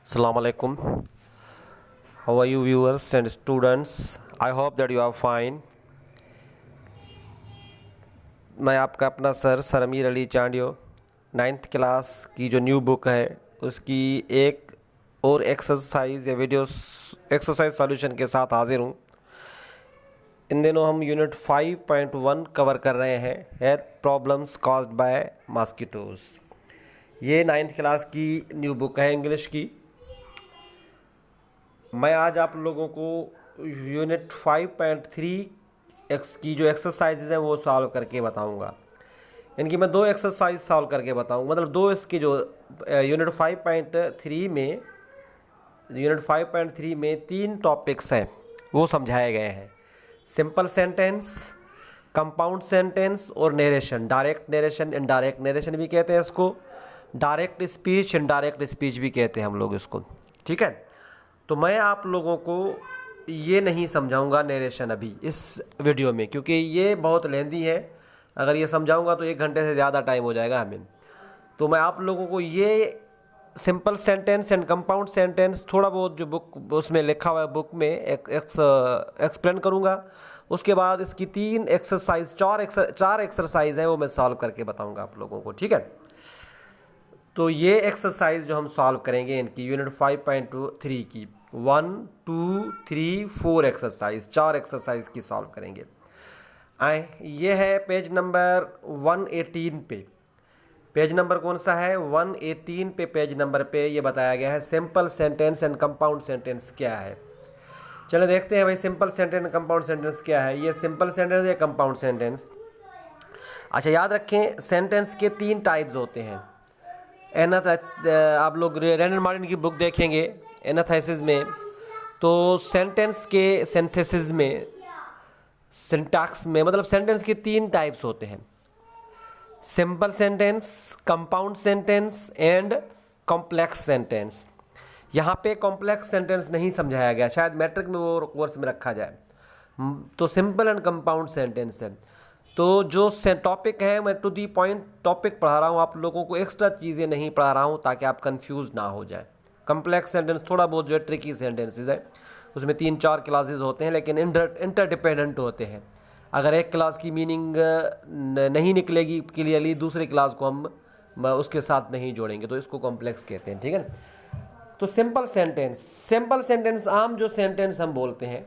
Assalamu alaikum. How are you, viewers and students? I hope that you are fine. मैं आपका अपना sir Amir Ali Chandio 9th class की जो new book है उसकी एक और एक्सरसाइज या वीडियो एक्सरसाइज सॉल्यूशन के साथ हाजिर हूँ। इन दिनों हम यूनिट 5.1 कवर कर रहे हैं, hair problems caused by mosquitoes. ये 9th क्लास की न्यू बुक है इंग्लिश की। मैं आज आप लोगों को यूनिट 5.3 की जो एक्सरसाइजेज हैं वो सॉल्व करके बताऊंगा। इनकी मैं दो एक्सरसाइज सॉल्व करके बताऊंगा, मतलब दो इसकी जो यूनिट 5.3 में तीन टॉपिक्स हैं वो समझाए गए हैं। सिंपल सेंटेंस, कंपाउंड सेंटेंस और narration. Direct narration, indirect narration भी कहते हैं इसको। डायरेक्ट स्पीच, इनडायरेक्ट स्पीच भी कहते हैं हम लोग इसको। ठीक है, तो मैं आप लोगों को ये नहीं समझाऊंगा नरेशन अभी इस वीडियो में, क्योंकि ये बहुत लेंदी है। अगर ये समझाऊंगा तो 1 घंटे से ज़्यादा टाइम हो जाएगा हमें। तो मैं आप लोगों को ये simple sentence and compound sentence थोड़ा बहुत जो बुक उसमें लिखा हुआ है बुक में एक्सप्लेन करूंगा। उसके बाद इसकी चार एक्सरसाइज हैं वो मैं सॉल्व करके बताऊंगा आप लोगों को। ठीक है, तो ये एक्सरसाइज जो हम सॉल्व करेंगे इनकी यूनिट 5.3 की 1, 2, 3, 4 एक्सरसाइज, 4 एक्सरसाइज की सॉल्व करेंगे। आए, ये है पेज नंबर 118 पे। पेज नंबर कौन सा है? 118 पे पेज नंबर पे ये बताया गया है simple sentence and compound sentence क्या है। चलो देखते हैं भाई simple sentence and compound sentence क्या है। ये सिंपल सेंटेंस या कंपाउंड सेंटेंस। अच्छा, याद रखें सेंटेंस के 3 टाइप्स होते हैं। आप लोग रैंडम मार्टिन की बुक देखेंगे एनाथेसिस में, तो सेंटेंस के सिंथेसिस में, सिंटैक्स में, मतलब सेंटेंस के 3 टाइप्स होते हैं। Simple sentence, compound sentence and complex sentence. यहाँ पे कॉम्प्लेक्स सेंटेंस नहीं समझाया गया, शायद मैट्रिक में वो कोर्स में रखा जाए। तो सिंपल एंड कंपाउंड सेंटेंस है। तो जो टॉपिक है मैं टू दी पॉइंट टॉपिक पढ़ा रहा हूँ, आप लोगों को एक्स्ट्रा चीज़ें नहीं पढ़ा रहा हूँ ताकि आप कंफ्यूज ना हो जाए। कम्प्लेक्स सेंटेंस थोड़ा बहुत जो है ट्रिकी सेंटेंसेस है, उसमें 3-4 क्लासेस होते हैं लेकिन इंटरडिपेंडेंट होते हैं। अगर एक क्लास की मीनिंग नहीं निकलेगी क्लियरली, दूसरी क्लास को हम उसके साथ नहीं जोड़ेंगे, तो इसको कॉम्प्लेक्स कहते हैं। ठीक है, तो सिंपल सेंटेंस आम जो सेंटेंस हम बोलते हैं।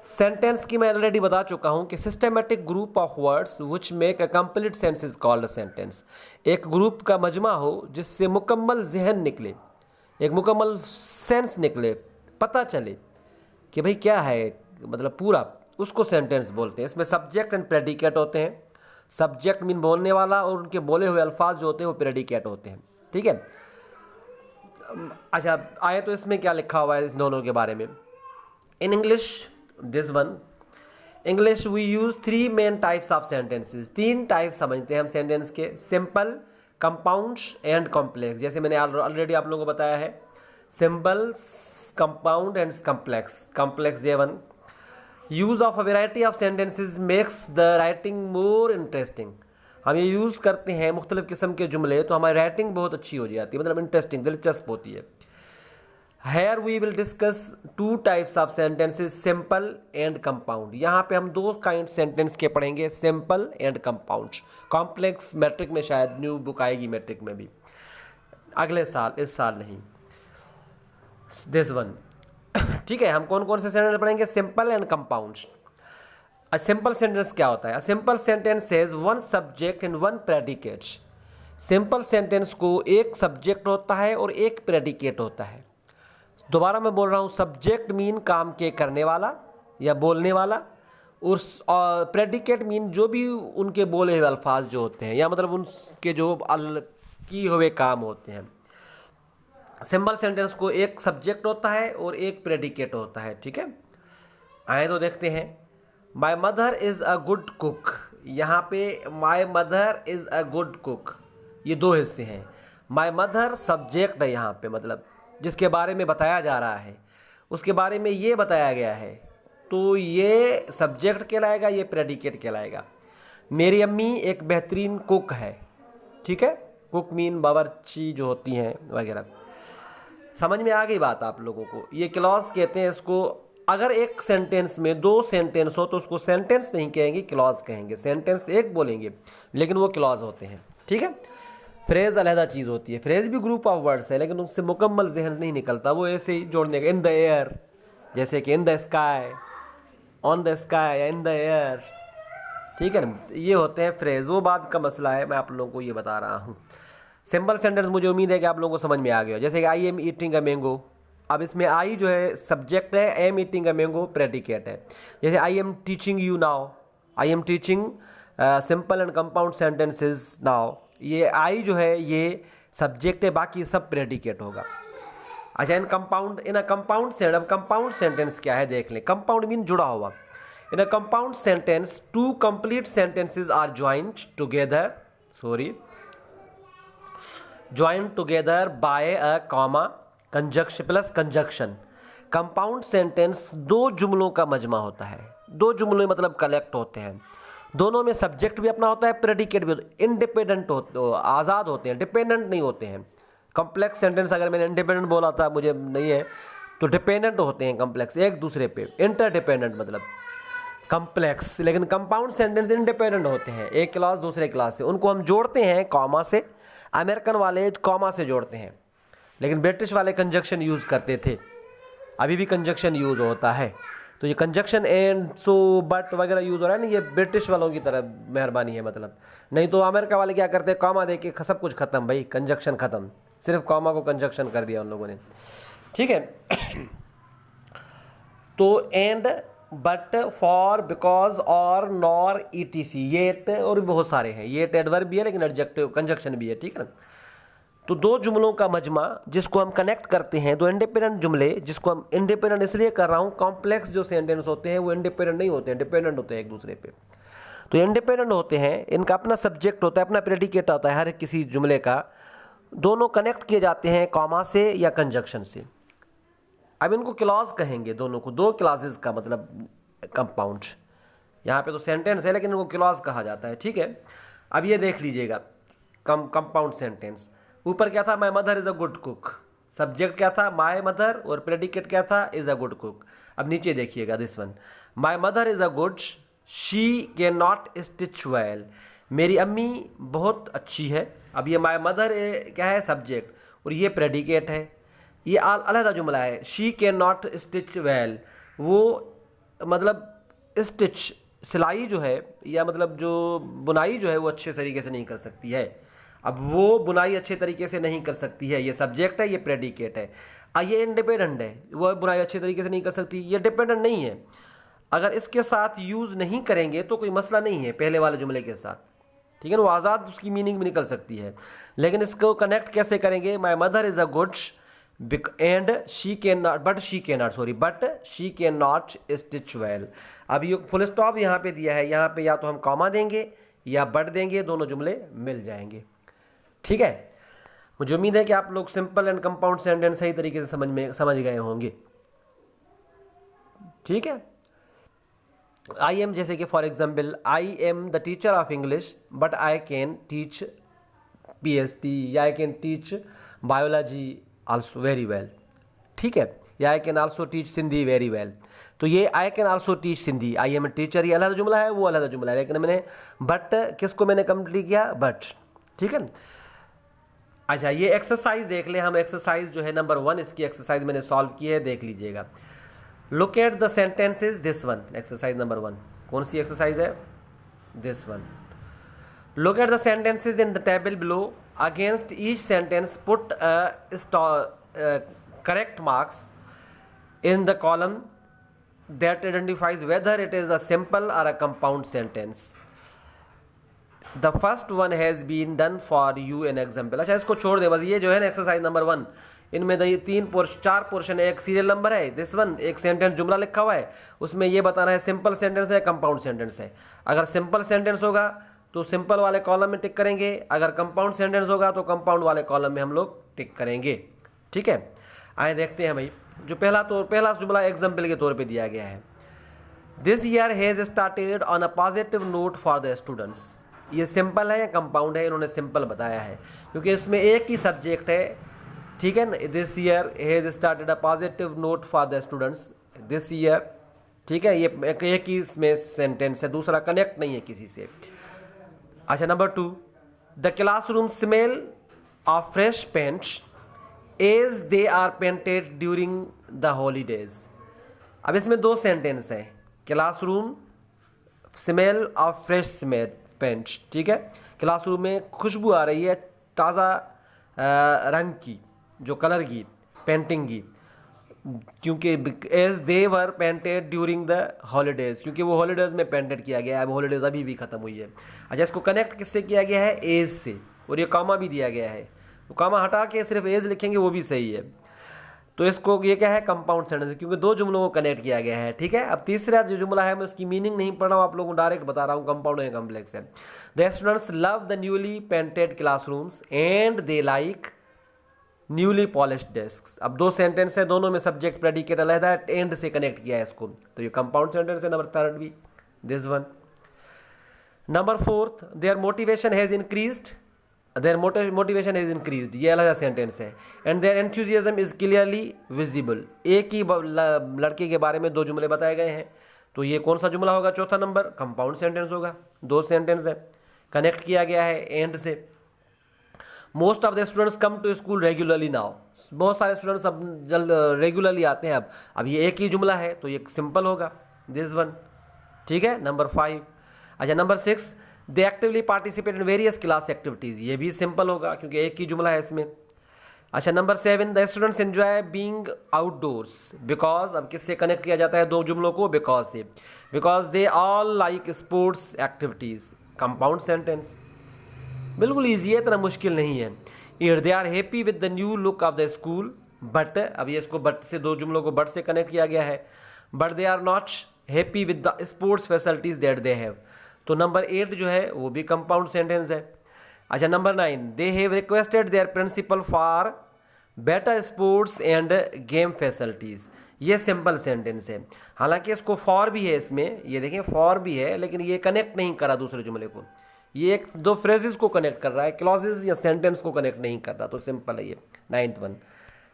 सेंटेंस की मैं ऑलरेडी बता चुका हूं कि systematic group of words which make a complete sense is called a sentence. एक ग्रुप का मजमा हो जिससे मुकम्मल जहन निकले, एक मुकम्मल सेंस निकले, पता चले कि भाई क्या है, मतलब पूरा, उसको सेंटेंस बोलते हैं। इसमें सब्जेक्ट एंड प्रेडिकेट होते हैं। सब्जेक्ट मीन बोलने वाला, और उनके बोले हुए अल्फाज जो होते हैं वो प्रेडिकेट होते हैं। ठीक है, अच्छा आए तो इसमें क्या लिखा हुआ है इस दोनों के बारे में। In English this one, English we use 3 main types of sentences. 3 type समझते हैं हम सेंटेंस के, सिंपल, कंपाउंड एंड कॉम्प्लेक्स। जैसे मैंने ऑलरेडी आप लोगों को बताया है, सिंपल, कंपाउंड एंड कॉम्प्लेक्स। ये one, use of a variety of sentences makes the writing more interesting. हम ये यूज़ करते हैं मुख्तलिफ किस्म के जुमले, तो हमारी राइटिंग बहुत अच्छी हो जाती है, मतलब इंटरेस्टिंग, दिलचस्प होती है। Here we will discuss 2 types of sentences, simple and compound। यहाँ पे हम 2 काइंड सेंटेंस के पढ़ेंगे, simple and compound. Complex matric में शायद न्यू बुक आएगी, मैट्रिक में भी अगले साल, इस साल नहीं, दिस वन। ठीक है, हम कौन कौन से सेंटेंस पढ़ेंगे? Simple and compound. A simple sentence क्या होता है? A simple sentence says 1 subject and 1 predicate. Simple sentence को एक सब्जेक्ट होता है और एक प्रेडिकेट होता है। दोबारा मैं बोल रहा हूँ, सब्जेक्ट मीन काम के करने वाला या बोलने वाला, और प्रेडिकेट मीन जो भी उनके बोले हुए अल्फाज जो होते हैं, या मतलब उनके जो किए हुए काम होते हैं। सिंपल सेंटेंस को एक सब्जेक्ट होता है और एक प्रेडिकेट होता है। ठीक है, आए तो देखते हैं। My mother is a good cook. यहाँ पे my mother is a good cook, ये 2 हिस्से हैं। माई मदर सब्जेक्ट है यहाँ पे, मतलब जिसके बारे में बताया जा रहा है उसके बारे में ये बताया गया है, तो ये सब्जेक्ट कहलाएगा, ये प्रेडिकेट कहलाएगा। मेरी अम्मी एक बेहतरीन कुक है। ठीक है, कुक मीन बावर्ची जो होती हैं वगैरह। समझ में आ गई बात आप लोगों को? ये क्लॉज कहते हैं इसको। अगर एक सेंटेंस में दो सेंटेंस हो तो उसको सेंटेंस नहीं कहेंगे, क्लॉज कहेंगे। सेंटेंस एक बोलेंगे लेकिन वो क्लॉज होते हैं, ठीक है। फ्रेज अलहदा चीज़ होती है। फ्रेज भी ग्रुप ऑफ वर्ड्स है लेकिन उससे मुकम्मल जहन नहीं निकलता, वो ऐसे ही जोड़ने का। इन द एयर, जैसे कि in the sky, on the sky या इन द एयर, ठीक है ना, ये होते हैं फ्रेज। वो बात का मसला है, मैं आप लोगों को ये बता रहा हूँ। सिंपल सेंटेंस मुझे उम्मीद है कि आप लोगों को समझ में आ गया। जैसे कि I am eating a mango, अब इसमें आई जो है सब्जेक्ट है, am eating a mango predicate है। जैसे I am teaching you now, I am teaching simple and compound sentences now, ये आई जो है ये सब्जेक्ट है, बाकी सब प्रेडिकेट होगा। अच्छा, इन अ कंपाउंड सेंटेंस, अब कंपाउंड सेंटेंस क्या है देख लें। कंपाउंड मीन जुड़ा हुआ। In a compound sentence two complete sentences are joined together by a comma conjunction plus conjunction। Compound sentence दो जुमलों का मजमा होता है। दो जुमले मतलब कलेक्ट होते हैं, दोनों में सब्जेक्ट भी अपना होता है, प्रेडिकेट भी होता है। इंडिपेंडेंट होते, आज़ाद होते हैं, डिपेंडेंट नहीं होते हैं। कॉम्प्लेक्स सेंटेंस अगर मैंने इंडिपेंडेंट बोला था, मुझे नहीं है, तो डिपेंडेंट होते हैं कॉम्प्लेक्स एक दूसरे पे, इंटरडिपेंडेंट मतलब कॉम्प्लेक्स। लेकिन कंपाउंड सेंटेंस इंडिपेंडेंट होते हैं, एक क्लास दूसरे क्लास से। उनको हम जोड़ते हैं कॉमा से। अमेरिकन वाले कॉमा से जोड़ते हैं, लेकिन ब्रिटिश वाले कंजक्शन यूज़ करते थे, अभी भी कंजक्शन यूज़ होता है। तो ये कंजक्शन एंड, सो, बट वगैरह यूज़ हो रहा है ना, ये ब्रिटिश वालों की तरह मेहरबानी है मतलब। नहीं तो अमेरिका वाले क्या करते हैं, कॉमा दे के सब कुछ ख़त्म भाई, कंजक्शन ख़त्म, सिर्फ कॉमा को कंजक्शन कर दिया उन लोगों ने, ठीक है। तो एंड, बट, फॉर, बिकॉज, और, नॉर, ईटीसी, येट और भी बहुत सारे हैं। येट एडवर्ब भी है लेकिन एडजेक्टिव कंजक्शन भी है, ठीक है ना। तो दो जुमलों का मजमा जिसको हम कनेक्ट करते हैं, दो इंडिपेंडेंट जुमले, जिसको हम इंडिपेंडेंट इसलिए कर रहा हूँ, कॉम्प्लेक्स जो सेंटेंस होते हैं वो इंडिपेंडेंट नहीं होते हैं, डिपेंडेंट होते हैं एक दूसरे पे। तो इंडिपेंडेंट होते हैं, इनका अपना सब्जेक्ट होता है, अपना प्रेडिकेट होता है हर किसी जुमले का। दोनों कनेक्ट किए जाते हैं कॉमा से या कंजक्शन से। अब इनको क्लॉज कहेंगे दोनों को, दो क्लासेस का मतलब कंपाउंड। यहाँ पे तो सेंटेंस है लेकिन इनको क्लॉज कहा जाता है, ठीक है। अब ये देख लीजिएगा कंपाउंड सेंटेंस। ऊपर क्या था, my mother is a good cook, subject क्या था, माई मदर, और प्रेडिकेट क्या था, इज़ अ गुड कुक। अब नीचे देखिएगा this one, my mother is a good, she can not stitch well, मेरी अम्मी बहुत अच्छी है। अब ये माई मदर क्या है, सब्जेक्ट, और ये प्रेडिकेट है। ये अलहदा जुमला है, she can not stitch well, वो मतलब स्टिच, सिलाई जो है या मतलब जो बुनाई जो है वो अच्छे तरीके से नहीं कर सकती है। अब वो बुनाई अच्छे तरीके से नहीं कर सकती है, ये सब्जेक्ट है, ये प्रेडिकेट है। ये इंडिपेंडेंट है, वो बुनाई अच्छे तरीके से नहीं कर सकती, ये डिपेंडेंट नहीं है। अगर इसके साथ यूज़ नहीं करेंगे तो कोई मसला नहीं है पहले वाले जुमले के साथ, ठीक है ना, वो आज़ाद उसकी मीनिंग भी निकल सकती है। लेकिन इसको कनेक्ट कैसे करेंगे, my mother is a good and she can not, but she can not stitch well. अब ये फुल स्टॉप यहाँ पे दिया है, यहाँ पे या तो हम कॉमा देंगे या बट देंगे, दोनों जुमले मिल जाएंगे, ठीक है। मुझे उम्मीद है कि आप लोग सिंपल एंड कंपाउंड सेंटेंस सही तरीके से समझ गए होंगे, ठीक है। आई एम, जैसे कि for example, I am the teacher of English but I can teach PST, या I can teach biology also very well, ठीक है, या I can also teach Sindhi very well. तो ये I can also teach Sindhi, I am a teacher, ये अलग जुमला है, वो अलग जुमला है, लेकिन मैंने बट किसको मैंने कंप्लीट किया, बट, ठीक है। अच्छा, ये एक्सरसाइज देख लें हम। एक्सरसाइज जो है नंबर 1, इसकी एक्सरसाइज मैंने सॉल्व की है, देख लीजिएगा। Look at the sentences, this one, exercise number 1। कौन सी एक्सरसाइज है, this one. Look at the sentences in the table below. Against each sentence, put correct marks in the column that identifies whether it is a simple or a compound sentence. The first one has been done for you an example. अच्छा, इसको छोड़ दे बस। ये जो है ना exercise number 1, इनमें ये 4 पोर्शन है। एक सीरियल नंबर है, दिस वन, एक सेंटेंस जुमला लिखा हुआ है, उसमें ये बताना है सिंपल सेंटेंस है, कंपाउंड सेंटेंस है। अगर सिंपल सेंटेंस होगा तो सिंपल वाले कॉलम में टिक करेंगे, अगर कंपाउंड सेंटेंस होगा तो कंपाउंड वाले कॉलम में हम लोग टिक करेंगे, ठीक है। आए देखते हैं भाई। जो पहला जुमला एग्जाम्पल के तौर पे दिया गया है, this year has started on a positive note for the students. ये सिंपल है या कंपाउंड है, इन्होंने सिंपल बताया है क्योंकि इसमें एक ही सब्जेक्ट है, ठीक है, this year has started a positive note for the students this year. ठीक है, ये एक ही इसमें सेंटेंस है, दूसरा कनेक्ट नहीं है किसी से। अच्छा, number 2, the classroom smell of fresh paints as they are painted during the holidays. अब इसमें 2 सेंटेंस हैं, classroom smell of fresh smell paints. ठीक है, क्लासरूम में खुशबू आ रही है ताज़ा रंग की, जो कलर की, पेंटिंग की, क्योंकि as they were painted during the holidays, क्योंकि वो हॉलीडेज में पेंटेड किया गया है। अब हॉलीडेज अभी भी ख़त्म हुई है। अच्छा, इसको कनेक्ट किससे किया गया है? एज से, और ये कॉमा भी दिया गया है, तो कॉमा हटा के सिर्फ एज लिखेंगे वो भी सही है। तो इसको ये क्या है? कंपाउंड सेंटेंस, क्योंकि 2 जुमलों को कनेक्ट किया गया है। ठीक है, अब तीसरा जो जुमला है मैं उसकी मीनिंग नहीं पढ़ रहा हूँ, आप लोगों को डायरेक्ट बता रहा हूँ, कंपाउंड है कॉम्प्लेक्स है। The students love the newly painted classrooms and they like newly polished desk. अब 2 सेंटेंस है, दोनों में सब्जेक्ट प्रेडिकेट अलग है, एंड से कनेक्ट किया है इसको, तो ये कंपाउंड सेंटेंस है। नंबर 3 भी this one. Number 4, their motivation has increased, their motivation has increased, ये अलग सेंटेंस है। And their enthusiasm is clearly visible. एक ही लड़के के बारे में 2 जुमले बताए गए हैं, तो ये कौन सा जुमला होगा? चौथा नंबर कंपाउंड सेंटेंस होगा। 2 सेंटेंस है, कनेक्ट किया गया है एंड से। Most of the students come to school regularly now. बहुत सारे स्टूडेंट्स अब जल्द रेगुलरली आते हैं। अब ये एक ही जुमला है, तो ये सिंपल होगा, दिस वन। ठीक है, नंबर 5। अच्छा, number 6, they actively participate in various class activities, ये भी सिंपल होगा क्योंकि एक ही जुमला है इसमें। अच्छा, number 7, the students enjoy being outdoors because, अब किससे कनेक्ट किया जाता है 2 जुमलों को? बिकॉज से। Because they all like sports activities, compound sentence, बिल्कुल ईजी है, इतना मुश्किल नहीं है। Year they are happy with the new look of the school but, अब ये इसको बट से 2 जुमलों को बट से कनेक्ट किया गया है। But they are not happy with the sports facilities that they have, तो नंबर 8 जो है वो भी कंपाउंड सेंटेंस है। अच्छा, number 9, they have requested their principal for better sports and game facilities, ये सिंपल सेंटेंस है। हालांकि इसको फॉर भी है इसमें, ये देखें फॉर भी है, लेकिन ये कनेक्ट नहीं करा दूसरे जुमले को, ये 1-2 फ्रेजेस को कनेक्ट कर रहा है, क्लॉजेस या सेंटेंस को कनेक्ट नहीं कर रहा, तो सिंपल है ये 9th one.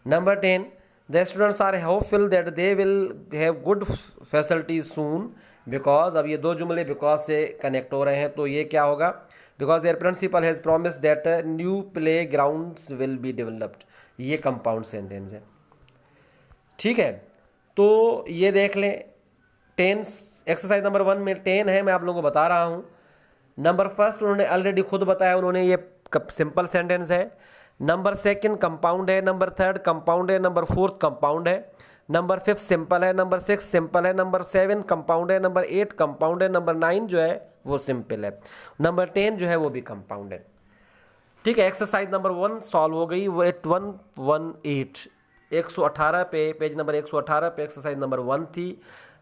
Number 10, the students are hopeful that they will have good facilities soon because, अब ये 2 जुमले बिकॉज से कनेक्ट हो रहे हैं, तो ये क्या होगा? Because their principal has promise that new play grounds will be developed, ये कंपाउंड सेंटेंस है। ठीक है, तो ये देख लें 10 एक्सरसाइज नंबर 1 में 10 है, मैं आप लोगों को बता रहा हूँ। नंबर 1 उन्होंने ऑलरेडी खुद बताया, उन्होंने ये सिंपल सेंटेंस है। नंबर 2 कंपाउंड है, नंबर 3 कंपाउंड है, नंबर 4 कंपाउंड है, नंबर 5 सिंपल है, नंबर 6 सिंपल है, नंबर 7 कंपाउंड है, नंबर 8 कंपाउंड है, नंबर 9 जो है वो सिंपल है, नंबर 10 जो है वो भी कंपाउंड है। ठीक है, एक्सरसाइज नंबर 1 सॉल्व हो गई, वो 118 118 पे, पेज नंबर 118 पे एक्सरसाइज नंबर 1 थी,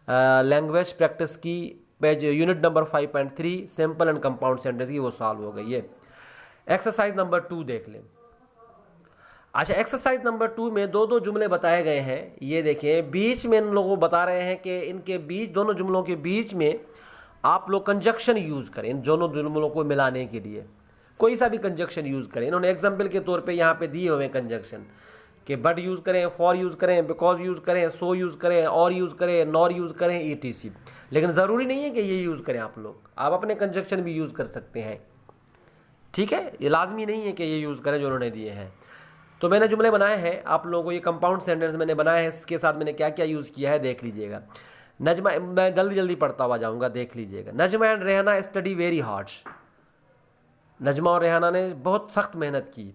लैंग्वेज प्रैक्टिस की, page unit number 5.3 simple and compound sentence की, वो सॉल्व हो गई है। एक्सरसाइज नंबर 2 देख लें। अच्छा, एक्सरसाइज नंबर 2 में 2 जुमले बताए गए हैं, ये देखें, बीच में इन लोगों को बता रहे हैं कि इनके बीच, दोनों जुमलों के बीच में आप लोग कंजक्शन यूज़ करें, इन दोनों जुमलों को मिलाने के लिए कोई सा भी कंजक्शन यूज़ करें। इन्होंने एग्जाम्पल के तौर पे यहाँ पे दिए हुए कंजक्शन कि बट यूज़ करें, फॉर यूज़ करें, बिकॉज यूज़ करें, सो यूज़ करें, और यूज़ करें, नॉर यूज़ करें, ETC। लेकिन ज़रूरी नहीं है कि ये यूज़ करें, आप लोग आप अपने कंजक्शन भी यूज़ कर सकते हैं। ठीक है, ये लाजमी नहीं है कि ये यूज़ करें जो उन्होंने दिए हैं। तो मैंने जुमले बनाए हैं, आप लोगों को ये कंपाउंड सेंटेंस मैंने बनाए हैं, इसके साथ मैंने क्या क्या यूज़ किया है देख लीजिएगा। नजमा, मैं जल्दी जल्दी पढ़ता हुआ जाऊँगा, देख लीजिएगा। Najma and Rehana study very hard, Najma और रेहाना ने बहुत सख्त मेहनत की।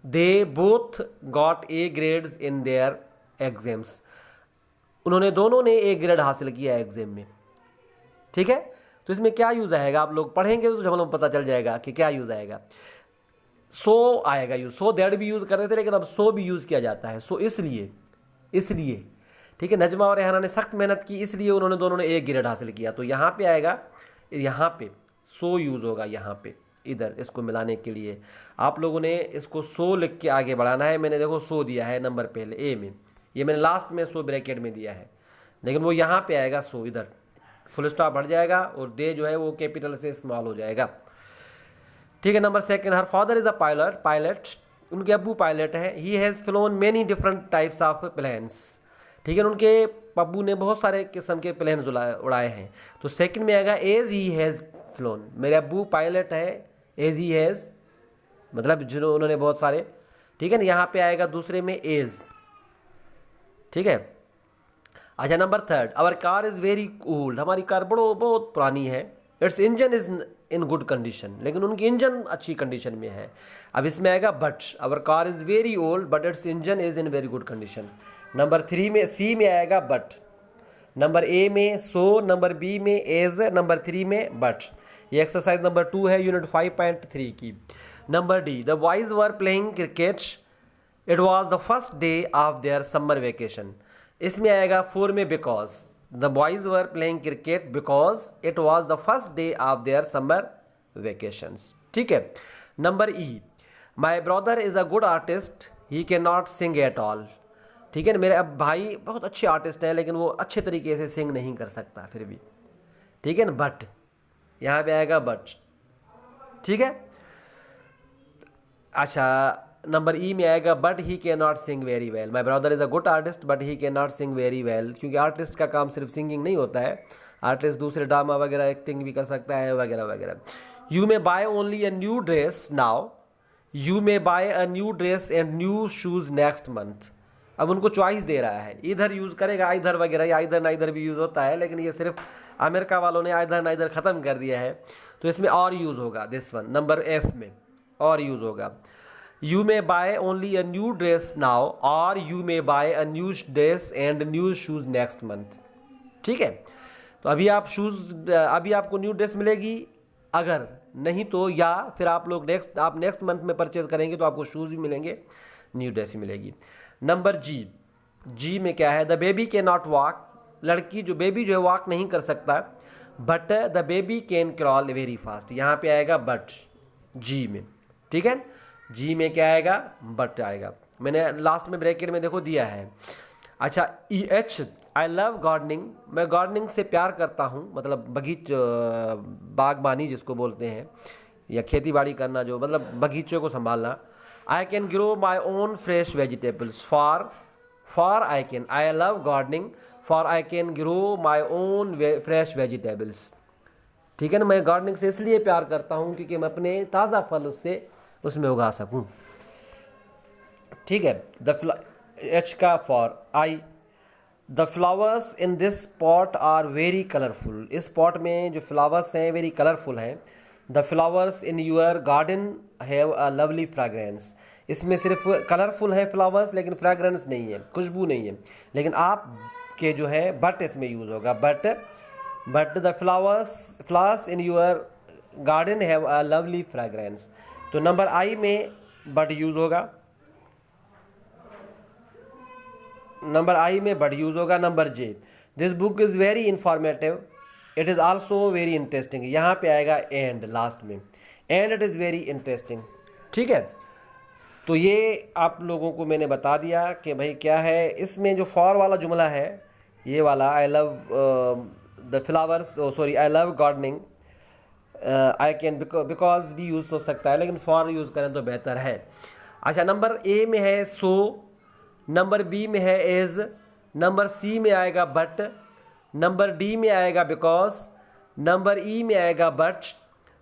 They both got A grades in their exams, उन्होंने दोनों ने A ग्रेड हासिल किया एग्जाम में। ठीक है, तो इसमें क्या यूज़ आएगा, आप लोग पढ़ेंगे तो जब पता चल जाएगा कि क्या यूज़ आएगा। सो आएगा यूज़, सो दैट भी यूज़ करते थे, लेकिन अब सो भी यूज़ किया जाता है, सो इसलिए। ठीक है, नजमा और रेहाना ने सख्त मेहनत की, इसलिए उन्होंने दोनों ने A ग्रेड हासिल किया, तो यहाँ पे आएगा, यहाँ पे सो यूज़ होगा, यहाँ पे इधर इसको मिलाने के लिए आप लोगों ने इसको सो लिख के आगे बढ़ाना है। मैंने देखो सो दिया है नंबर पहले A में, ये मैंने लास्ट में सो ब्रैकेट में दिया है, लेकिन वो यहाँ पे आएगा सो, इधर फुल स्टॉप बढ़ जाएगा और डे जो है वो कैपिटल से स्मॉल हो जाएगा। ठीक है, number 2, her father is a pilot उनके अब्बू पायलट हैं। He has flown many different types of planes, ठीक है, उनके अब्बू ने बहुत सारे किस्म के प्लेन्स उड़ाए हैं। तो सेकंड में आएगा एज ही हैज़ फ्लोन, मेरे अब्बू पायलट है, एज ही हैज़ मतलब जिन्होंने उन्होंने बहुत सारे, ठीक है ना। यहाँ पे आएगा दूसरे में एज, ठीक है। अच्छा number third, our car is very old, हमारी कार बहुत पुरानी है। Its engine is in good condition, लेकिन उनकी इंजन अच्छी कंडीशन में है। अब इसमें आएगा but, our car is very old but its engine is in very good condition. Number three में सी में आएगा बट, नंबर ए में सो, नंबर बी में एज, नंबर थ्री में बट। ये एक्सरसाइज नंबर 2 है यूनिट 5.3 की। Number D, the boys were playing cricket, it was the first day of their summer vacation. इसमें आएगा 4 में because, the boys were playing cricket because it was the first day of their summer vacations, ठीक है। Number E, my brother is a good artist, he can not Singh at all, ठीक है ना। मेरे अब भाई बहुत अच्छे आर्टिस्ट हैं लेकिन वो अच्छे तरीके से सिंग नहीं कर सकता फिर भी, ठीक है ना। बट यहाँ पे आएगा बट, ठीक है। अच्छा नंबर ई में आएगा but he can not Singh very well, my brother is a good artist but he can not Singh very well, क्योंकि आर्टिस्ट का काम सिर्फ सिंगिंग नहीं होता है, आर्टिस्ट दूसरे ड्रामा वगैरह एक्टिंग भी कर सकता है वगैरह वगैरह। You may buy only a new dress now, you may buy a new dress and new shoes next month. अब उनको चॉइस दे रहा है, इधर यूज़ करेगा इधर वगैरह, या इधर ना इधर भी यूज़ होता है, लेकिन ये सिर्फ अमेरिका वालों ने इधर ना इधर ख़त्म कर दिया है, तो इसमें और यूज़ होगा। दिस वन नंबर एफ में और यूज़ होगा, you may buy only a new dress now और you may buy a new dress and new shoes next month, ठीक है। तो अभी आप अभी आपको न्यू ड्रेस मिलेगी, अगर नहीं तो या फिर आप लोग नेक्स्ट मंथ में परचेज करेंगे तो आपको शूज़ भी मिलेंगे, न्यू ड्रेस भी मिलेगी। नंबर जी में क्या है, the baby can not walk, लड़की जो बेबी जो है वॉक नहीं कर सकता, but the baby can crawl very fast. यहाँ पे आएगा बट जी में, ठीक है। जी में क्या आएगा, बट आएगा, मैंने लास्ट में ब्रैकेट में देखो दिया है। अच्छा एच, आई लव गार्डनिंग, मैं गार्डनिंग से प्यार करता हूँ, मतलब बागबानी जिसको बोलते हैं, या खेती बाड़ी करना, जो मतलब बगीचों को संभालना। I can grow my own fresh vegetables, for I love gardening for I can grow my own fresh vegetables, ठीक है ना। मैं गार्डनिंग से इसलिए प्यार करता हूँ क्योंकि मैं अपने ताज़ा फल उसमें उगा सकूँ, ठीक है। एच का for I, the flowers in this pot are very colourful, इस पॉट में जो फ्लावर्स हैं वेरी कलरफुल हैं। The flowers in your garden have a lovely fragrance, इसमें सिर्फ कलरफुल है फ्लावर्स लेकिन फ्रेगरेंस नहीं है, खुशबू नहीं है, लेकिन आप के जो है बट इसमें यूज़ होगा, but the flowers in your garden have a lovely fragrance. तो नंबर आई में बट यूज़ होगा, नंबर आई में बट यूज़ होगा। Number J, this book is very informative, it is also very interesting, यहाँ पे आएगा and last में, and it is very interesting, ठीक है। तो ये आप लोगों को मैंने बता दिया कि भाई क्या है इसमें जो फॉर वाला जुमला है, ये वाला I love the flowers, sorry I love gardening, I can because भी यूज़ हो सकता है, लेकिन फॉर यूज़ करें तो बेहतर है। अच्छा नंबर ए में है सो, नंबर बी में है एज, नंबर सी में आएगा बट, नंबर डी में आएगा बिकॉज, नंबर ई में आएगा बट,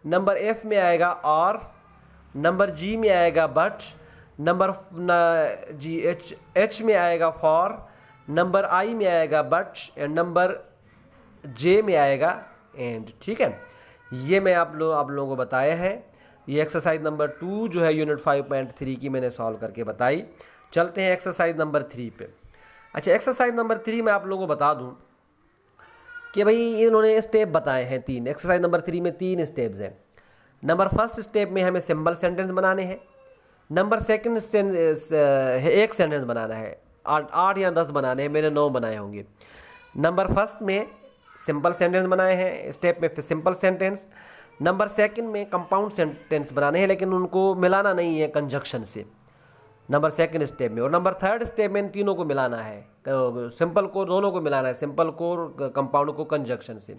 नंबर एफ में आएगा और, नंबर जी में आएगा बट, नंबर एच में आएगा फॉर, नंबर आई में आएगा बट एंड नंबर जे में आएगा एंड, ठीक है। ये मैं आप लोगों को बताया है। ये एक्सरसाइज नंबर 2 जो है यूनिट 5.3 की मैंने सॉल्व करके बताई। चलते हैं एक्सरसाइज नंबर 3 पे। अच्छा एक्सरसाइज नंबर 3 में आप लोगों को बता दूं कि भाई इन्होंने स्टेप बताए हैं 3, एक्सरसाइज नंबर 3 में 3 स्टेप्स हैं। नंबर फर्स्ट स्टेप में हमें सिंपल सेंटेंस बनाने हैं, नंबर सेकंड एक सेंटेंस बनाना है, 8 या 10 बनाने हैं, मैंने 9 बनाए होंगे। नंबर फर्स्ट में सिंपल सेंटेंस बनाए हैं, स्टेप में सिंपल सेंटेंस। नंबर सेकंड में कंपाउंड सेंटेंस बनाने हैं लेकिन उनको मिलाना नहीं है कंजक्शन से, नंबर सेकंड स्टेप में। और नंबर थर्ड स्टेप में इन तीनों को मिलाना है, सिंपल को दोनों को मिलाना है, सिंपल को कंपाउंड को कंजक्शन से,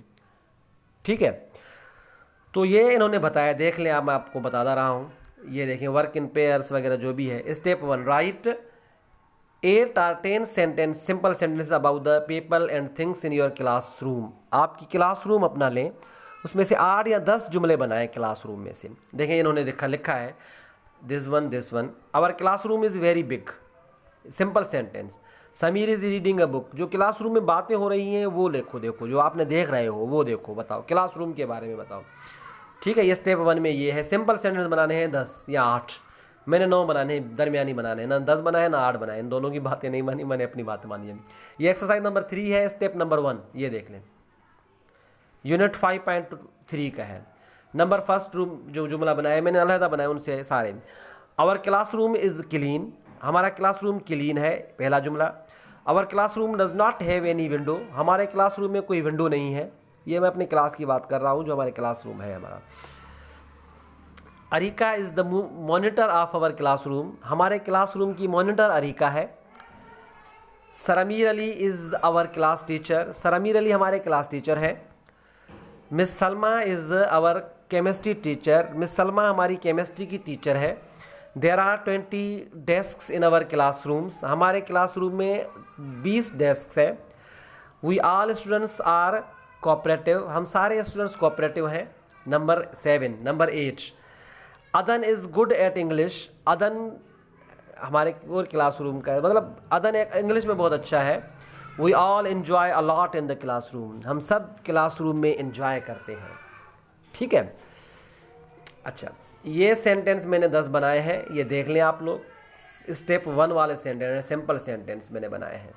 ठीक है। तो ये इन्होंने बताया, देख लें, अब मैं आपको बताता रहा हूँ ये देखें वर्क इन पेयर्स वगैरह जो भी है। Step 1, right 8 or 10 sentence, simple sentence about the people and things in your classroom. आपकी क्लासरूम अपना लें, उसमें से 8 या 10 जुमले बनाएं क्लासरूम में से। देखें इन्होंने लिखा है this one hour classroom is very big, simple sentence. Sameer is reading a book, जो क्लासरूम में बातें हो रही हैं वो देखो जो आपने देख रहे हो वो देखो, बताओ क्लासरूम के बारे में बताओ। ठीक है, ये स्टेप 1 में ये है। सिंपल सेंटेंस बनाने हैं 10 या 8, मैंने 9 बनाने, दरमियानी बनाने, ना 10 बनाए ना 8 बनाए, इन दोनों की बातें नहीं मानी, मैंने अपनी बातें मानी है। ये एक्सरसाइज नंबर 3 है। स्टेप नंबर 1 ये देख लें, यूनिट 5.3 का है। नंबर फर्स्ट रूम जो जुमला बनाया मैंने अलहदा बनाया उनसे सारे। आवर क्लासरूम इज़ क्लीन, हमारा क्लासरूम क्लीन है, पहला जुमला। Our classroom does not have any window, हमारे क्लासरूम में कोई विंडो नहीं है। ये मैं अपनी क्लास की बात कर रहा हूँ जो हमारे क्लासरूम है हमारा। Arika is the monitor of our classroom, हमारे क्लासरूम की मॉनिटर अरिका है। Sarmir Ali is our class teacher, Sarmir Ali हमारे क्लास टीचर है। Miss Salma is our chemistry teacher, miss Salma हमारी केमिस्ट्री की टीचर है। There are 20 desk in our classrooms, हमारे क्लासरूम में 20 डेस्क है। We all students are cooperative, हम सारे स्टूडेंट्स कोऑपरेटिव हैं। नंबर 8, अदन इज़ गुड एट इंग्लिश, अदन हमारे और क्लासरूम का है, मतलब अदन इंग्लिश में बहुत अच्छा है। We all enjoy a lot in the classroom, हम सब क्लासरूम में इन्जॉय करते हैं। ठीक है, अच्छा ये सेंटेंस मैंने 10 बनाए हैं, ये देख लें आप लोग। स्टेप 1 वाले सेंटेंस सिंपल सेंटेंस मैंने बनाए हैं।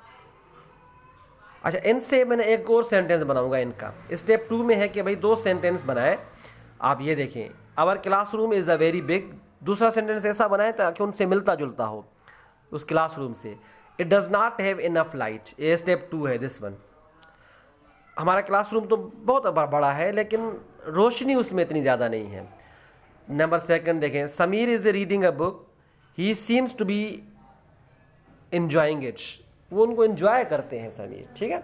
अच्छा, इनसे मैंने एक और सेंटेंस बनाऊंगा इनका। स्टेप 2 में है कि भाई 2 सेंटेंस बनाए। आप ये देखें, our classroom is a very big, दूसरा सेंटेंस ऐसा बनाए ताकि उनसे मिलता जुलता हो उस क्लासरूम से। It does not have enough light, ये स्टेप 2 है दिस वन। हमारा क्लासरूम तो बहुत बड़ा है लेकिन रोशनी उसमें इतनी ज़्यादा नहीं है। नंबर 2 देखें, Sameer is reading a book, he seems to be enjoying it, वो उनको इन्जॉय करते हैं समीर। ठीक है,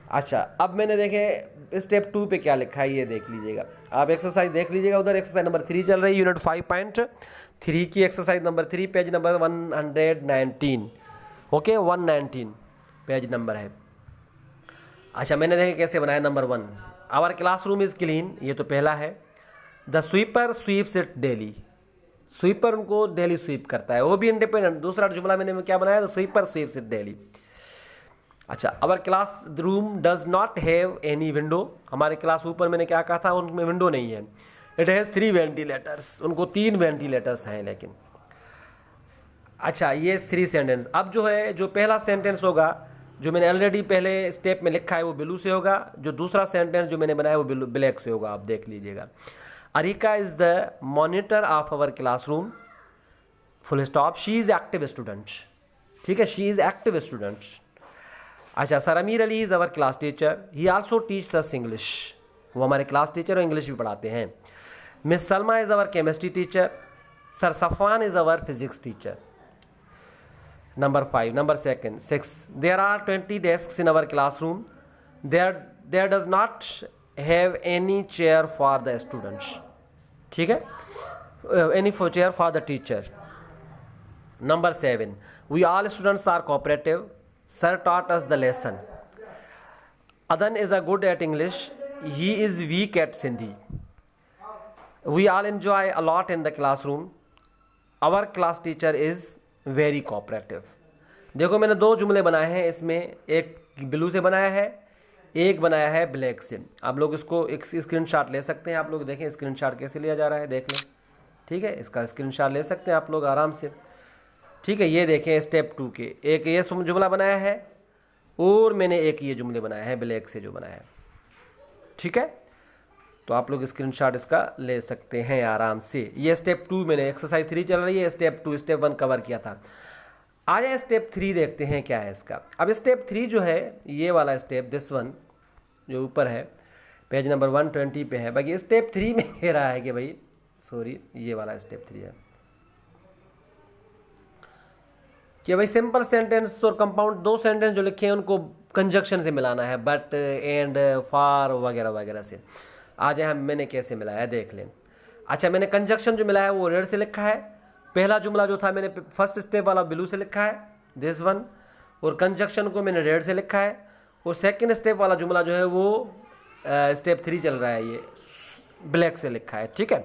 अच्छा अब मैंने देखें स्टेप 2 पे क्या लिखा है ये देख लीजिएगा। आप एक्सरसाइज देख लीजिएगा, उधर एक्सरसाइज नंबर 3 चल रही है, यूनिट 5.3 की exercise number 3, page number 119। Okay, 119 page number है। अच्छा मैंने देखे कैसे बनाया। Number 1, our classroom is clean, ये तो पहला है। The sweeper sweeps it daily, sweeper उनको डेली स्वीप करता है, वो भी इंडिपेंडेंट। दूसरा जुमला मैंने क्या बनाया, the sweeper sweeps it daily. अच्छा, our class room does not have any window, हमारे क्लास ऊपर मैंने क्या कहा था उनमें विंडो नहीं है। इट हैज़ 3 वेंटिलेटर्स, उनको 3 वेंटिलेटर्स हैं लेकिन। अच्छा, ये 3 सेंटेंस। अब जो है जो पहला सेंटेंस होगा जो मैंने ऑलरेडी पहले स्टेप में लिखा है वो ब्लू से होगा, जो दूसरा सेंटेंस जो मैंने बनाया वो ब्लैक से होगा, आप देख लीजिएगा। Arika is the monitor of our classroom, full stop, she is active student. ठीक है, शी इज़ एक्टिव स्टूडेंट। अच्छा, Sarmir Ali is our class teacher, he also teach us English, वो हमारे क्लास टीचर और इंग्लिश भी पढ़ाते हैं। Miss Salma is our chemistry teacher, sir Safan is our physics teacher. Number 5, number 6, there are 20 desk in our classroom, there does not have any chair for the students. ठीक है, any chair for the teacher. Number 7, we all students are cooperative, sir taught us the lesson. Adan is a good at English, he is weak at Sindhi. We all enjoy a lot in the classroom, our class teacher is very cooperative. देखो मैंने 2 जुमले बनाए हैं इसमें, एक blue से बनाया है, एक बनाया है ब्लैक से। आप लोग इसको एक स्क्रीनशॉट ले सकते हैं, आप लोग देखें स्क्रीनशॉट कैसे लिया जा रहा है, देख लें। ठीक है, इसका स्क्रीनशॉट ले सकते हैं आप लोग आराम से। ठीक है, ये देखें स्टेप 2 के, एक ये जुमला बनाया है और मैंने एक ये जुमले बनाया है ब्लैक से जो बनाया है। ठीक है, तो आप लोग स्क्रीनशॉट इसका ले सकते हैं आराम से। ये स्टेप 2 मैंने एक्सरसाइज 3 चल रही है, स्टेप 2 स्टेप 1 कवर किया था। आ जाए स्टेप 3 देखते हैं क्या है इसका। अब स्टेप 3 जो है ये वाला स्टेप, दिस वन जो ऊपर है पेज नंबर 120 पे है। बाकी स्टेप 3 में कह रहा है कि भाई सॉरी ये वाला स्टेप 3 है कि भाई सिंपल सेंटेंस और कंपाउंड 2 सेंटेंस जो लिखे हैं उनको कंजक्शन से मिलाना है, बट एंड फॉर वगैरह वगैरह से। आ जाए हम मैंने कैसे मिलाया देख लें। अच्छा, मैंने कंजक्शन जो मिला है वो रेड से लिखा है। पहला जुमला जो था मैंने फर्स्ट स्टेप वाला ब्लू से लिखा है, दिस वन, और कंजक्शन को मैंने रेड से लिखा है। और सेकंड स्टेप वाला जुमला जो है वो स्टेप 3 चल रहा है, ये ब्लैक से लिखा है। ठीक है,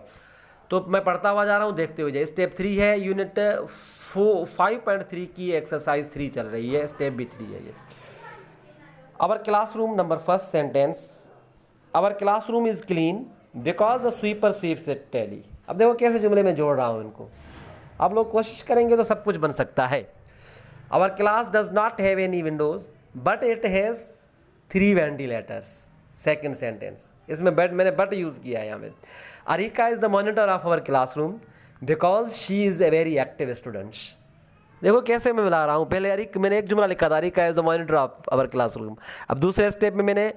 तो मैं पढ़ता हुआ जा रहा हूँ, देखते हुए जाइए। स्टेप 3 है, यूनिट 5.3 की एक्सरसाइज 3 चल रही है, स्टेप भी 3 है ये। Our classroom number first sentence, our classroom is clean because the sweeper sweeps it daily. अब देखो कैसे जुमले में जोड़ रहा हूँ इनको, आप लोग कोशिश करेंगे तो सब कुछ बन सकता है। Our class does not have any windows but it has 3 ventilators. Second sentence, इसमें बट मैंने बट यूज़ किया है यहाँ पे। Arika is the monitor of our classroom because she is a very active student. देखो कैसे मैं मिला रहा हूँ, पहले अरिक मैंने एक जुमला लिखा था, Arika is the monitor of our classroom. अब दूसरे स्टेप में मैंने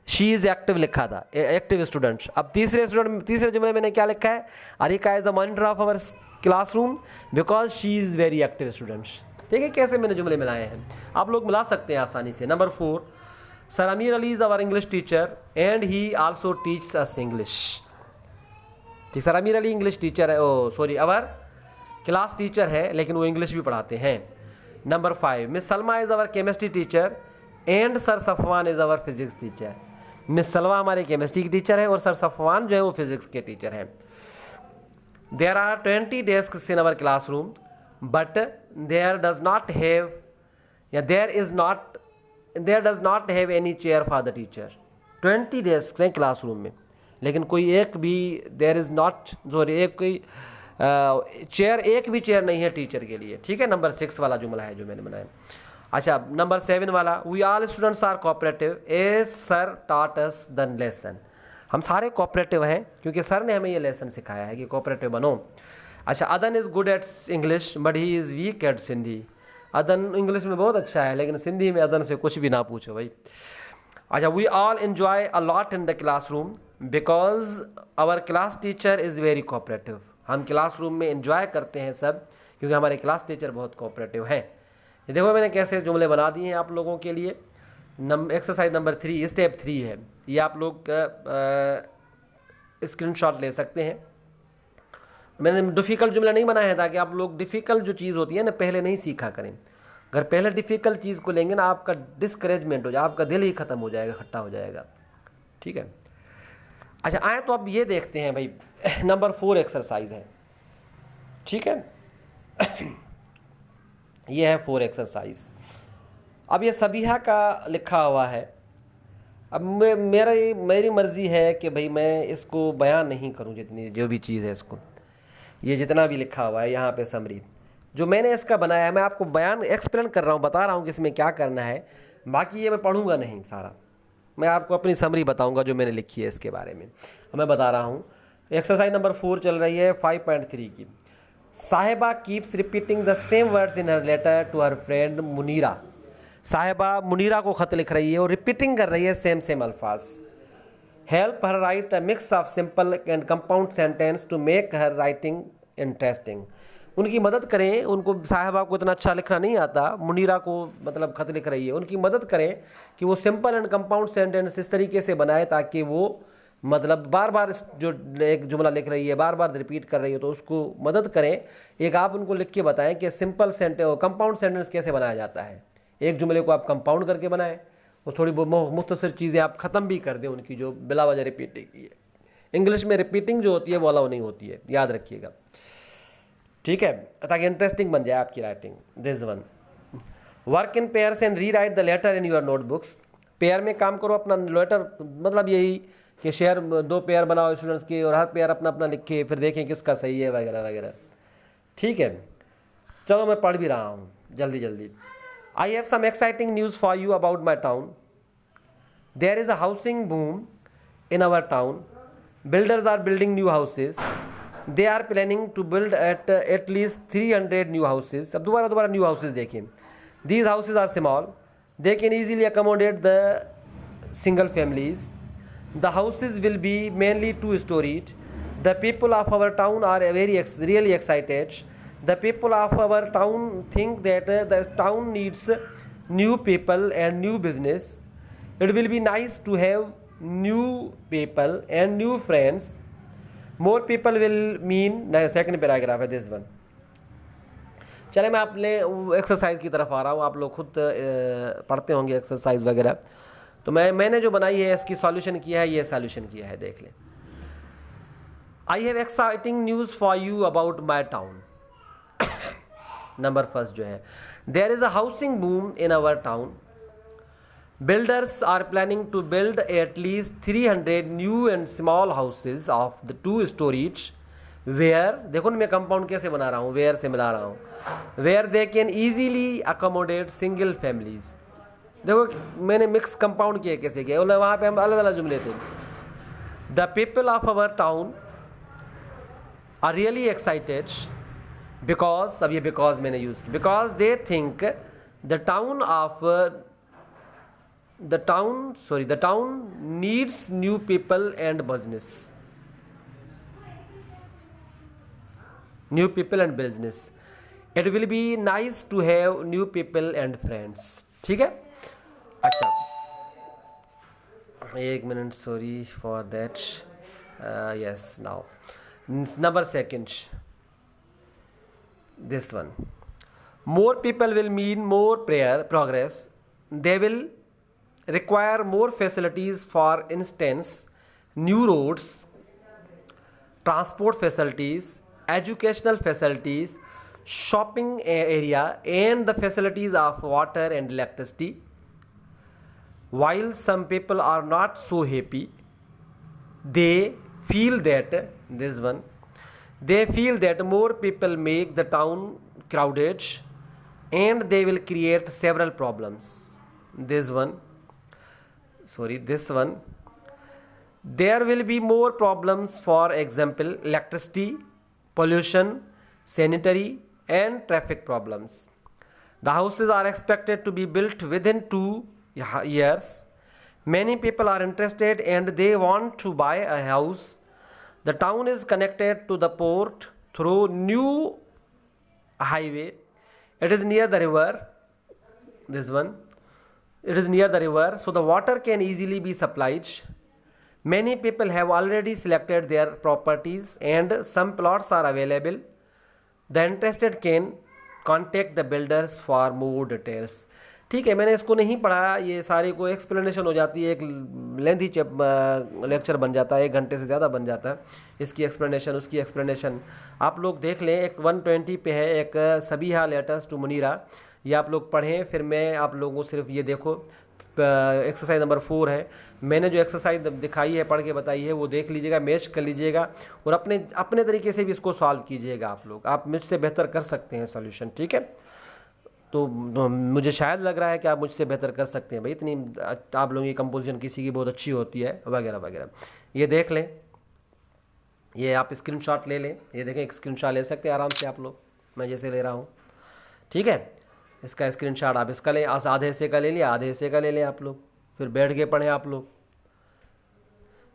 शी इज़ एक्टिव लिखा था, एक्टिव स्टूडेंट। अब तीसरे जुमले में मैंने क्या लिखा है, Arika is the monitor of our classroom because she is very active student. ठीक है, कैसे मैंने जुमले मिलाए हैं, आप लोग मिला सकते हैं आसानी से। Number 4, sir Amir Ali is our English teacher and he also teach us English. ठीक, sir Amir Ali English teacher है, आवर क्लास टीचर है, लेकिन वो इंग्लिश भी पढ़ाते हैं। Number 5, miss Salma is our chemistry teacher and sir Safwan is our physics teacher. Miss Salma हमारे chemistry की टीचर है और सर सफ़वान जो है वो फिजिक्स के टीचर हैं। There are 20 desks in our classroom but there does not have या there does not have any chair for the teacher. 20 desk हैं क्लासरूम में, लेकिन कोई एक भी देयर इज़ नॉट एक कोई चेयर, एक भी चेयर नहीं है टीचर के लिए। ठीक है, नंबर 6 वाला जुमला है जो मैंने बनाया। अच्छा, नंबर 7 वाला, we all students are cooperative as sir taught us the lesson. हम सारे कोऑपरेटिव हैं क्योंकि सर ने हमें ये लेसन सिखाया है कि कोऑपरेटिव बनो। अच्छा, Adan is good at English but he is weak at Sindhi. Adan English में बहुत अच्छा है, लेकिन सिंधी में अदन से कुछ भी ना पूछो भाई। अच्छा, we all enjoy a lot in the classroom because our class teacher is very cooperative. हम क्लासरूम में एंजॉय करते हैं सब क्योंकि हमारे क्लास टीचर बहुत कोऑपरेटिव हैं। ये देखो मैंने कैसे जुमले बना दिए हैं आप लोगों के लिए। एक्सरसाइज नंबर 3 स्टेप 3 है, ये आप लोग स्क्रीनशॉट ले सकते हैं। मैंने डिफ़िकल्ट जुमला नहीं बनाया है ताकि आप लोग डिफ़िकल्ट जो चीज़ होती है ना पहले नहीं सीखा करें। अगर पहले डिफ़िकल्ट चीज़ को लेंगे ना, आपका डिस्करेजमेंट हो जाए, आपका दिल ही ख़त्म हो जाएगा, खट्टा हो जाएगा। ठीक है, अच्छा आए तो अब ये देखते हैं भाई, नंबर 4 एक्सरसाइज है। ठीक है, ये है 4 एक्सरसाइज। अब ये सबिहा का लिखा हुआ है। अब मेरी मर्ज़ी है कि भाई मैं इसको बयान नहीं करूं, जितनी जो भी चीज़ है इसको, ये जितना भी लिखा हुआ है यहाँ पे समरी जो मैंने इसका बनाया है, मैं आपको बयान एक्सप्लेन कर रहा हूँ, बता रहा हूँ कि इसमें क्या करना है। बाकी ये मैं पढ़ूँगा नहीं सारा, मैं आपको अपनी समरी बताऊंगा जो मैंने लिखी है इसके बारे में। मैं बता रहा हूँ, एक्सरसाइज नंबर 4 चल रही है 5.3 की। Sahiba keeps repeating the same words in her letter to her friend Munira. Sahiba Munira को ख़त लिख रही है और रिपीटिंग कर रही है सेम अल्फाज। Help her write a mix of simple and compound sentence to make her writing interesting. उनकी मदद करें, उनको साहिबा को इतना अच्छा लिखना नहीं आता, मुनीरा को मतलब ख़त लिख रही है, उनकी मदद करें कि वो सिंपल एंड कंपाउंड सेंटेंस इस तरीके से बनाए ताकि वो मतलब बार बार जो एक जुमला लिख रही है बार बार रिपीट कर रही है तो उसको मदद करें। एक आप उनको लिख के बताएं कि सिंपल सेंटेंस कंपाउंड सेंटेंस कैसे बनाया जाता है। एक जुमले को आप कंपाउंड करके बनाएं और थोड़ी मुख्तसर चीज़ें आप ख़त्म भी कर दें उनकी जो बिला वजह रिपीटिंग की है। इंग्लिश में रिपीटिंग जो होती है वो अलाउ नहीं होती है, याद रखिएगा। ठीक है, ताकि इंटरेस्टिंग बन जाए आपकी writing. This one, work in pairs and rewrite the letter in your notebooks. Pair में काम करो, अपना लेटर मतलब यही कि शेयर 2 पेयर बनाओ स्टूडेंट्स के और हर पेयर अपना अपना लिखे, फिर देखें किसका सही है वगैरह वगैरह। ठीक है, चलो मैं पढ़ भी रहा हूँ जल्दी। I have some exciting news for you about my town. There is a housing boom in our town. Builders are building new houses. They are planning to build at least 300 new houses. अब दोबारा new houses देखें। These houses are small. They can easily accommodate the single families. The houses will be mainly 2-storied. The people of our town are really excited. The people of our town think that the town needs new people and new business. It will be nice to have new people and new friends. More people will mean, second paragraph है this one. चले मैं अपने exercise की तरफ आ रहा हूँ, आप लोग खुद पढ़ते होंगे एक्सरसाइज वगैरह। तो मैंने जो बनाई है इसकी सॉल्यूशन किया है, ये सॉल्यूशन किया है, देख लें। I have exciting news for you about my town. Number first जो है, there is a housing boom in our town. Builders are planning to build at least 300 new and small houses of the 2 stories where, देखो ना मैं compound कैसे बना रहा हूँ, where से मिला रहा हूँ, where they can easily accommodate single families। देखो मैंने मिक्स कंपाउंड किया कैसे किया, बोला वहाँ पे हम अलग अलग जुमले थे। The people of our town are really excited because, अब ये because मैंने यूज़ किया, because they think the town needs new people and business, it will be nice to have new people and friends। ठीक है, अच्छा एक minute, sorry for that, yes now number second, this one, more people will mean more progress, they will require more facilities, for instance new roads, transport facilities, educational facilities, shopping area, and the facilities of water and electricity. While some people are not so happy, they feel that, this one, they feel that more people make the town crowded and they will create several problems. This one, there will be more problems, for example electricity, pollution, sanitary and traffic problems. The houses are expected to be built within 2 years. Many people are interested and they want to buy a house. The town is connected to the port through new highway. It is near the river, this one, it is near the river, so the water can easily be supplied. Many people have already selected their properties and some plots are available. The interested can contact the builders for more details। ठीक है, मैंने इसको नहीं पढ़ा, ये सारे को explanation हो जाती है, एक लेंथी लेक्चर बन जाता है, 1 घंटे से ज़्यादा बन जाता है। इसकी एक्सप्लेनेशन, उसकी एक्सप्लेनेशन आप लोग देख लें। एक 120 पे है, एक सबीहा लेटर्स टू मुनीरा, ये आप लोग पढ़ें। फिर मैं आप लोगों को सिर्फ ये देखो, एक्सरसाइज नंबर 4 है, मैंने जो एक्सरसाइज दिखाई है, पढ़ के बताई है, वो देख लीजिएगा, मैच कर लीजिएगा और अपने तरीके से भी इसको सॉल्व कीजिएगा। आप लोग, आप मुझसे बेहतर कर सकते हैं सॉल्यूशन, ठीक है। तो मुझे शायद लग रहा है कि आप मुझसे बेहतर कर सकते हैं भाई, इतनी आप लोगों की कंपोजिशन किसी की बहुत अच्छी होती है वगैरह वगैरह। ये देख लें, ये आप स्क्रीनशॉट ले लें, ये देखें, एक स्क्रीनशॉट ले सकते हैं आराम से आप लोग, मैं जैसे ले रहा हूँ, ठीक है। इसका स्क्रीनशॉट आप इसका लें, आधे हिस्से का ले लिया, आधे हिस्से का ले लें आप लोग, फिर बैठ के पढ़ें आप लोग,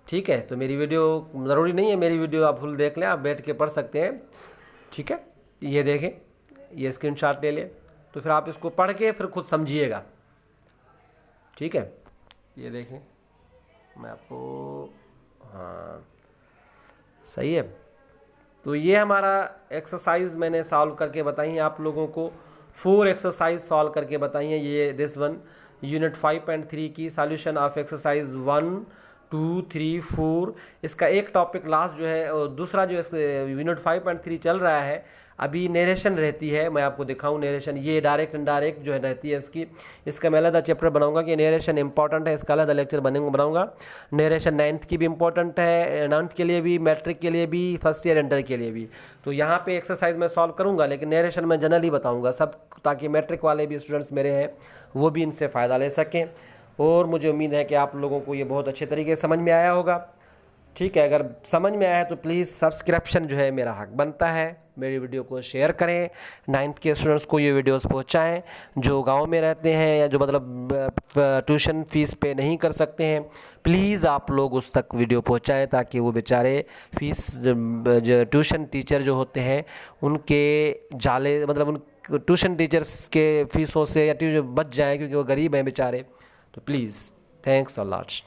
ठीक है। तो मेरी वीडियो ज़रूरी नहीं है, मेरी वीडियो आप फुल देख लें, आप बैठ के पढ़ सकते हैं, ठीक है। ये देखें, ये स्क्रीनशॉट ले लें, तो फिर आप इसको पढ़ के फिर खुद समझिएगा, ठीक है। ये देखें, मैं आपको, हाँ सही है। तो ये हमारा एक्सरसाइज मैंने सॉल्व करके बताई है आप लोगों को, 4 एक्सरसाइज सॉल्व करके बताई हैं। ये दिस वन यूनिट 5.3 की सॉल्यूशन ऑफ एक्सरसाइज 1, 2, 3, 4। इसका एक टॉपिक लास्ट जो है, और दूसरा जो यूनिट 5.3 चल रहा है अभी, नरेशन रहती है, मैं आपको दिखाऊं नरेशन, ये डायरेक्ट इनडायरेक्ट जो है रहती है इसकी। इसका मैं अलग चैप्टर बनाऊंगा कि नरेशन इंपॉर्टेंट है, इसका अलग लेक्चर बनाऊंगा। नरेशन 9th की भी इंपॉर्टेंट है, 9th के लिए भी, मैट्रिक के लिए भी, फर्स्ट ईयर इंटर के लिए भी। तो यहाँ पे एक्सरसाइज मैं सॉल्व करूँगा, लेकिन नरेशन मैं जनरली बताऊँगा सब, ताकि मैट्रिक वाले भी स्टूडेंट्स मेरे हैं वो भी इनसे फ़ायदा ले सकें। और मुझे उम्मीद है कि आप लोगों को ये बहुत अच्छे तरीके से समझ में आया होगा, ठीक है। अगर समझ में आया है तो प्लीज़ सब्सक्रिप्शन जो है मेरा हक बनता है, मेरी वीडियो को शेयर करें, 9th के स्टूडेंट्स को ये वीडियोस पहुंचाएं, जो गांव में रहते हैं या जो मतलब ट्यूशन फीस पे नहीं कर सकते हैं, प्लीज़ आप लोग उस तक वीडियो पहुंचाएं, ताकि वो बेचारे फीस, जो ट्यूशन टीचर जो होते हैं उनके जाले, मतलब उन ट्यूशन टीचर्स के फीसों से या ट्यूशन बच जाएँ, क्योंकि वो गरीब हैं बेचारे। तो प्लीज़, थैंक्स अ लॉट।